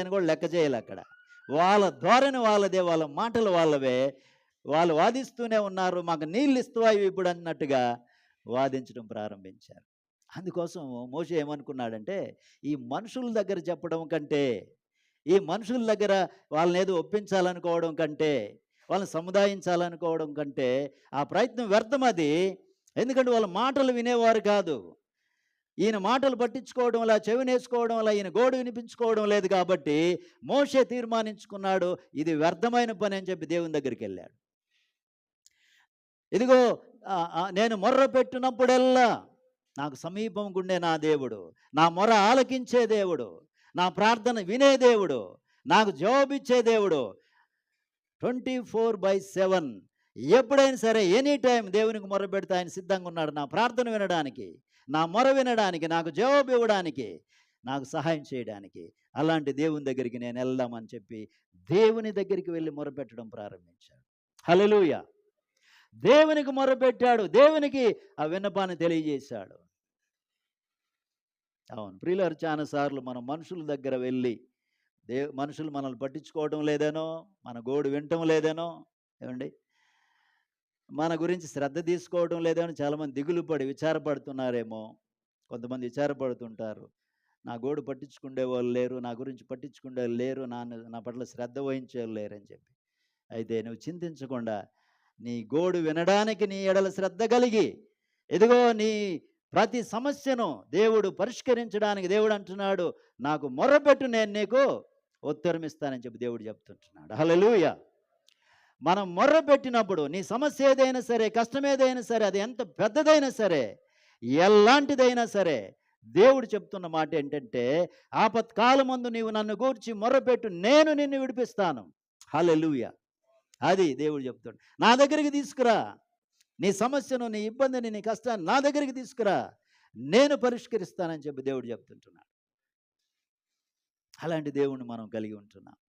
అని కూడా లెక్క చేయాలి అక్కడ. వాళ్ళ ధోరణి వాళ్ళదే, వాళ్ళ మాటలు వాళ్ళవే. వాళ్ళు వాదిస్తూనే ఉన్నారు. మాకు నీళ్ళు ఇస్తావా ఇవి ఇప్పుడు అన్నట్టుగా వాదించడం ప్రారంభించారు. అందుకోసం మోషే ఏమనుకున్నాడంటే, ఈ మనుషుల దగ్గర చెప్పడం కంటే, ఈ మనుషుల దగ్గర వాళ్ళనేదో ఒప్పించాలనుకోవడం కంటే, వాళ్ళని సముదాయించాలనుకోవడం కంటే, ఆ ప్రయత్నం వ్యర్థం అది. ఎందుకంటే వాళ్ళ మాటలు వినేవారు కాదు. ఈయన మాటలు పట్టించుకోవడం వల్ల, చెవినేసుకోవడం వల్ల ఈయన గోడు వినిపించుకోవడం లేదు కాబట్టి మోషే తీర్మానించుకున్నాడు, ఇది వ్యర్థమైన పని అని చెప్పి దేవుని దగ్గరికి వెళ్ళాడు. ఇదిగో నేను మొర్ర పెట్టినప్పుడల్లా నాకు సమీపం గుండే నా దేవుడు, నా మొర ఆలకించే దేవుడు, నా ప్రార్థన వినే దేవుడు, నాకు జవాబిచ్చే దేవుడు 24/7 ఎప్పుడైనా సరే ఎనీ టైం దేవునికి మొర పెడితే ఆయన సిద్ధంగా ఉన్నాడు నా ప్రార్థన వినడానికి, నా మొర వినడానికి, నాకు జవాబు ఇవ్వడానికి, నాకు సహాయం చేయడానికి. అలాంటి దేవుని దగ్గరికి నేను వెళ్దామని చెప్పి దేవుని దగ్గరికి వెళ్ళి మొరపెట్టడం ప్రారంభించాడు. హల్లెలూయా. దేవునికి మొరపెట్టాడు, దేవునికి ఆ విన్నపాన్ని తెలియజేశాడు. అవును ప్రియులారు, చాలా సార్లు మనం మనుషుల దగ్గర వెళ్ళి మనుషులు మనల్ని పట్టించుకోవడం లేదనో, మన గోడు వినటం లేదనో, ఏమండి, మన గురించి శ్రద్ధ తీసుకోవడం లేదని చాలామంది దిగులు పడి విచారపడుతున్నారేమో. కొంతమంది విచారపడుతుంటారు, నా గోడు పట్టించుకునే వాళ్ళు లేరు, నా గురించి పట్టించుకునే వాళ్ళు లేరు, నా పట్ల శ్రద్ధ వహించే వాళ్ళు లేరని చెప్పి. అయితే నువ్వు చింతించకుండా నీ గోడు వినడానికి నీ ఎడల శ్రద్ధ కలిగి, ఇదిగో నీ ప్రతి సమస్యను దేవుడు పరిష్కరించడానికి దేవుడు అంటున్నాడు, నాకు మొర్రపెట్టు నేను నీకు ఉత్తరం ఇస్తానని చెప్పి దేవుడు చెప్తుంటున్నాడు. హల్లెలూయా. మనం మొర్రపెట్టినప్పుడు నీ సమస్య ఏదైనా సరే, కష్టం ఏదైనా సరే, అది ఎంత పెద్దదైనా సరే, ఎలాంటిదైనా సరే, దేవుడు చెప్తున్న మాట ఏంటంటే, ఆపత్కాలమందు నీవు నన్ను గూర్చి మొర్రపెట్టు, నేను నిన్ను విడిపిస్తాను. హల్లెలూయా. అది దేవుడు చెప్తాడు. నా దగ్గరికి తీసుకురా, నీ సమస్యను, నీ ఇబ్బందిని, నీ కష్టాన్ని నా దగ్గరికి తీసుకురా, నేను పరిష్కరిస్తానని చెప్పి దేవుడు చెప్తుంటున్నాడు. అలాంటి దేవుణ్ణి మనం కలిగి ఉంటున్నాం.